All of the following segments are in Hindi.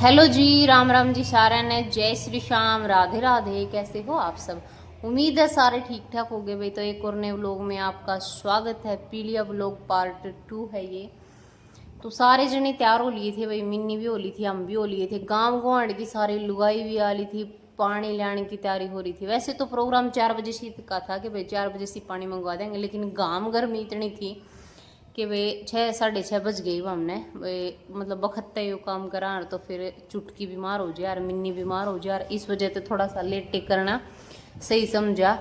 हेलो जी, राम राम जी, सारा ने जय श्री श्याम, राधे राधे। कैसे हो आप सब? उम्मीद है सारे ठीक ठाक हो गए भाई। तो एक और नए व्लॉग में आपका स्वागत है। पीलिया व्लॉग पार्ट 2 है ये। तो सारे जने तैयार हो लिए थे भाई, मिन्नी भी हो ली थी, हम भी हो लिए थे, गांव गुआंढ की सारी लुगाई भी आ ली थी, पानी लाने की तैयारी हो रही थी। वैसे तो प्रोग्राम 4 बजे से का था कि भाई 4 बजे से पानी मंगवा देंगे, लेकिन गांव गर्मी इतनी थी कि वे 6 साढ़े 6 बज गई वो हमने वे मतलब बखत्ता ही काम करा। तो फिर चुटकी बीमार हो जाए यार, मिन्नी बीमार हो जाए यार, इस वजह से थोड़ा सा लेट टेक करना सही समझा।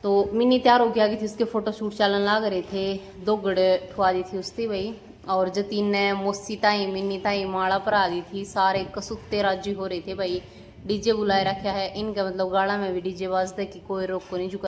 तो मिन्नी तैयार होके आ गई थी, उसके फोटो शूट चलन लाग रहे थे, दो गड़े ठुआ दी थी उसकी भाई। और जतीन ने मोसी ताई मिन्नी ताई माला भरा दी थी, सारे कसुत्ते राजी हो रहे थे भाई। डीजे बुलाए रखा है इनका, मतलब गाड़ा में भी डीजे बाजते कि कोई रोक को नहीं झुका।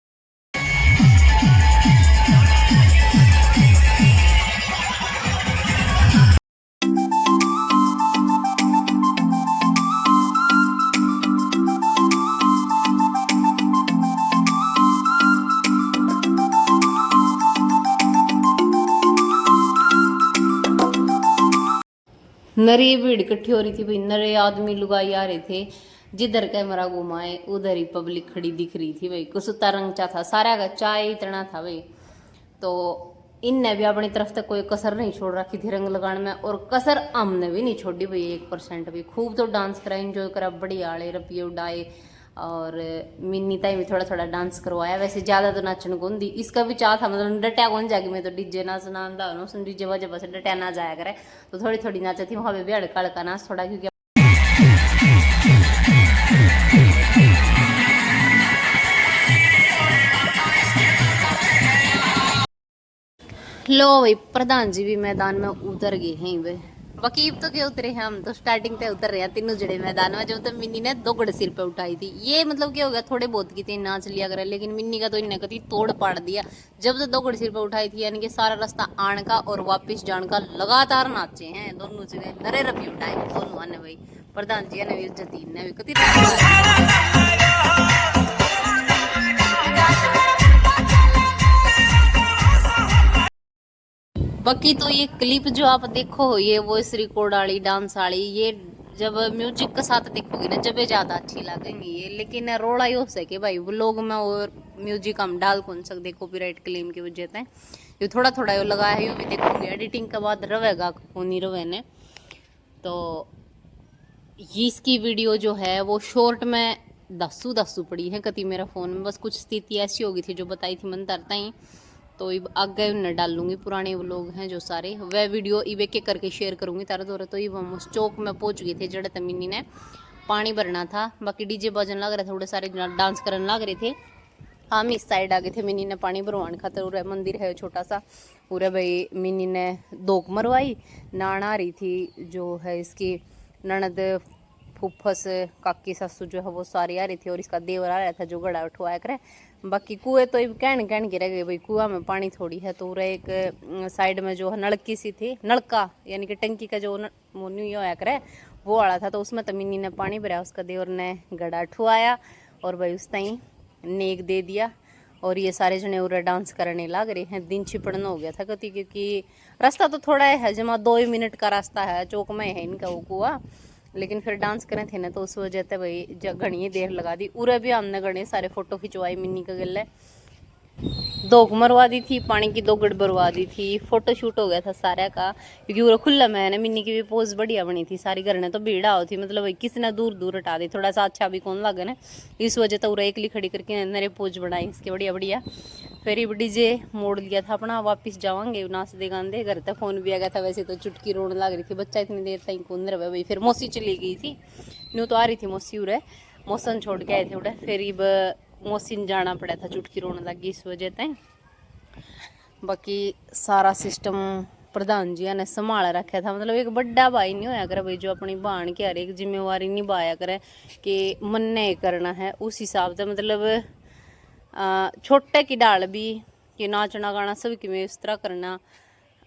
नरी भीड़ इकट्ठी हो रही थी भाई, नरे आदमी लुगाई आ रहे थे। जिधर कैमरा घुमाए उधर ही पब्लिक खड़ी दिख रही थी भाई। कुसुता रंग चा था सारा का, चाय इतना था भाई। तो इनने भी अपनी तरफ तक कोई कसर नहीं छोड़ रखी थी रंग लगाने में, और कसर हमने भी नहीं छोड़ी भाई 1% भी। खूब तो डांस करा, इंजॉय करा, बढ़िया आड़े रपिए उड़ाए। और मिन्नी ताई भी थोड़ा थोड़ा डांस करवाया। वैसे ज्यादा तो नाचन कौन दी, इसका भी चाह था, मतलब डटिया कौन जाएगी। मैं तो डीजे नाच ना सुन, डीजे वजह बस डटिया ना जाया करे। तो थोड़ी थोड़ी नाचा थी वहाँ पे भी, हड़का हड़का नाच थोड़ा, क्योंकि लो भाई प्रधान जी भी मैदान में उतर गए हैं वे। वकीब तो क्या उतरे हैं, हम तो स्टार्टिंग पे उतर रहे हैं तीनों जड़े मैदान में। जब तो मिन्नी ने दो गड़ सिर पे उठाई थी, ये मतलब क्या हो गया, थोड़े बहुत की थी नाच लिया करे, लेकिन मिन्नी का तो इन्हें कती तोड़ पाड़ दिया। जब तो दो गड़ सिर पे उठाई थी, यानी कि सारा रास्ता आने का और वापिस जाने का लगातार नाचे हैं दोनों जगह, नरे रपी उठाए दोनों ने भाई। प्रधान जी ने भी जतीन ने भी कती बाकी। तो ये क्लिप जो आप देखो, ये वॉइस रिकॉर्ड वाली डांस वाली, ये जब म्यूजिक के साथ देखोगे ना, जब ज्यादा अच्छी लगेंगी ये। लेकिन रोड़ा ही हो सके भाई वो लोग में, और म्यूजिक हम डाल कौन सकते कॉपीराइट क्लेम की वजह से। ये थोड़ा थोड़ा यो लगाया है, यो भी देखोगे एडिटिंग के बाद रवेगा कौन नहीं रवे ने। तो ये इसकी वीडियो जो है वो शॉर्ट में दसू दसू पड़ी है कति मेरा फोन में। बस कुछ स्थिति ऐसी होगी थी जो बताई थी मन तरता ही। तो अब आगे न डालूंगी, पुराने वो लोग हैं जो सारे, वह वीडियो इब एक एक करके शेयर करूंगी तारा दौरा। तो ये हम उस चौक में पहुंच गए थे जड़े तमिनी ने पानी भरना था। बाकी डीजे बजन लग रहे थे, थोड़े सारे डांस करने लग रहे थे। हम इस साइड आ गए थे, मिनी ने पानी भरवाने खातर। उरे मंदिर है छोटा सा, उरे भाई मिनी ने दोक मरवाई। नान आ रही थी जो है इसकी ननद, फुफस, काकी सासू जो है वो सारी आ रही थी, और इसका देवर आ रहा था जो गड़ा उठवाया करे। बाकी कुएं तो कहन के रह गए भाई, कुआ में पानी थोड़ी है। तो उरे एक साइड में जो है नलकी सी थी, नलका यानी कि टंकी का जो न्यू होया करे वो वाला था। तो उसमें तो मिनी ने पानी भरा, उसका देवर ने गड़ा उठवाया और भाई उस ताई नेक दे दिया। और ये सारे जने उरे डांस करने लग रहे हैं। दिन छिपड़ना हो गया था कति, क्योंकि रास्ता तो थोड़ा है, जमा 2 मिनट का रास्ता है, चौक में है इनका वो कुआ। लेकिन फिर डांस करे थे ना, तो उस वजह से भाई घनी देर लगा दी। उरे भी हमने घने सारे फोटो खिंचवाई मिन्नी का गले, दोग मरवा दी थी, पानी की 2 गड़ भरवा दी थी, फोटो शूट हो गया था सारा का। क्योंकि वो खुला मैंने मिन्नी की भी पोज बढ़िया बनी थी सारी। घर ने तो भीड़ आओ थी, मतलब भाई किसी ने दूर दूर हटा दी, थोड़ा सा अच्छा भी कौन लगे ना, इस वजह तो उरा एकली खड़ी करके नरे पोज बनाई इसके बढ़िया बढ़िया। फिर ये डीजे मोड़ लिया था अपना, वापिस जावांगे नाचते गांदे। घर तक फोन भी आ गया था, वैसे तो चुटकी रोने लग रही थी, बच्चा इतनी देर तक कौन रहे भाई। फिर मौसी चली गई थी, न्यू तो आ रही थी मौसी उरे, मौसन छोड़ के आए थे उड़े। फिर अब मौसी ने जाना पड़ा था, चुटकी रोने लगी इस वजह से। बाकी सारा सिस्टम प्रधान जी ने संभाल रखा था, मतलब एक बड़ा भाई नहीं होया करे भाई जो अपनी बहन की हर एक जिम्मेवारी निभाया करे कि मन ने करना है उस हिसाब से। मतलब छोटे की डाल भी कि नाचना गाना सब कि मैं इस तरह करना,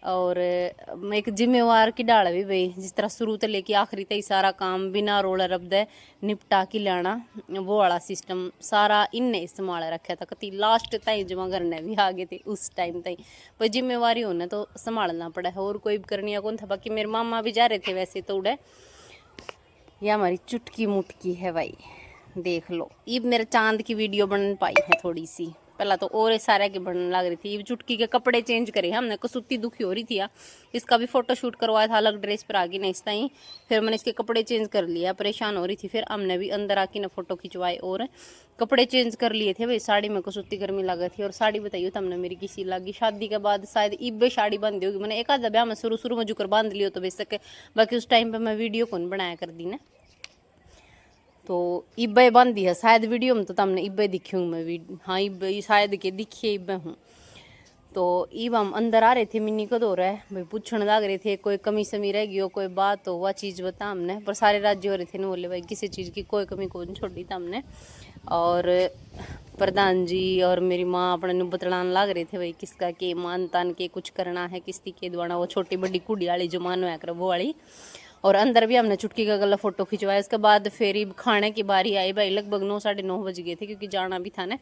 और एक जिम्मेवार की डाल भी भाई जिस तरह शुरू से लेके आखिरी तक सारा काम बिना रोड़ा रबदे निपटा के लाना, वो वाला सिस्टम सारा इनने संभाल रखा था कति लास्ट ताई जमा करने भी आ गए थे उस टाइम तक। भाई जिम्मेवारी होने तो संभालना पड़ा है, और कोई करनी कौन था। बाकी मेरे मामा भी जा रहे थे वैसे तो उड़े, ये हमारी चुटकी मुटकी है भाई, देख लो। इब मेरे चांद की वीडियो बन पाई है थोड़ी सी, पहला तो और सारे की बनने लग रही थी। इब चुटकी के कपड़े चेंज करे हमने, कसूती दुखी हो रही थी यार, इसका भी फोटो शूट करवाया था, अलग ड्रेस पर आ गई ना इस टाइम। फिर मैंने इसके कपड़े चेंज कर लिया, परेशान हो रही थी। फिर हमने भी अंदर आके ना फोटो खिंचवाए और कपड़े चेंज कर लिए थे भाई। साड़ी में कसूती गर्मी लगी थी। और साड़ी बताइए तो हमने मेरी किसी लगी शादी के बाद शायद इब साड़ी बांधी होगी। मैंने एक आधा ब्याह में शुरू में जुकर बांध लियो तो बेशक, बाकी उस टाइम पर मैं वीडियो कौन बनाया कर दी ना, तो इब्बे बांधी है शायद वीडियो में, तो तुमने इब्बे दिखी हूँ मैं हाँ इब्बे शायद के दिखिए इब्बे हूँ। तो इब हम अंदर आ रहे थे, मिनी को दो रहा है भाई, पूछने लग रहे थे कोई कमी समी रह गई हो, कोई बात हो, वह चीज़ बता हमने। पर सारे राज्य हो रहे थे ना, बोले भाई किसी चीज़ की कोई कमी को नहीं छोड़ी था हमने। और प्रधान जी और मेरी माँ अपने बतलाने लग रहे थे भाई किसका के मान तान के कुछ करना है, किसकी के द्वारा, वो छोटी बड़ी कुड़ी वाली जो मानो है कर वो वाली। और अंदर भी हमने चुटकी का गला फोटो खिंचवाया। इसके बाद फिर खाने की बारी आई भाई, लगभग 9 साढ़े 9 बज गए थे क्योंकि जाना भी था ना।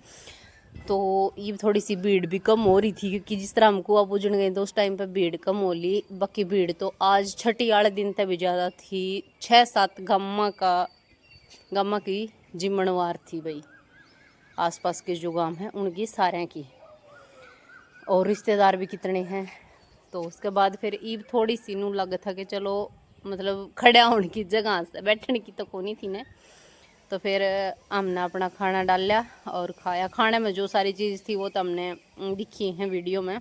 तो ये थोड़ी सी भीड़ भी कम हो रही थी क्योंकि जिस तरह हम कुआ पूजन गए तो उस टाइम पर भीड़ कम हो ली। बाकी भीड़ तो आज छठी वाले दिन तक भी ज़्यादा थी। 6-7 गामा की जिम्मनवार थी भाई, आसपास के जो गांव हैं उनकी सारे की, और रिश्तेदार भी कितने हैं। तो उसके बाद फिर ईब थोड़ी सी नू लग था कि चलो मतलब खड़ा होने की जगह से बैठने की तो कोनी थी ना। तो फिर हमने अपना खाना डाल लिया और खाया। खाने में जो सारी चीज़ थी वो तो हमने दिखी है वीडियो में।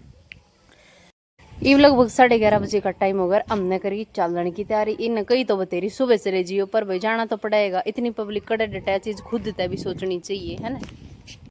ईब लगभग 11:30 बजे का टाइम होगा, हमने करी चलने की तैयारी। इन कई तो बतेरी सुबह से जियो, पर भाई जाना तो पड़ेगा, इतनी पब्लिक कड़े डटा चीज़ खुद तय भी सोचनी चाहिए है ना।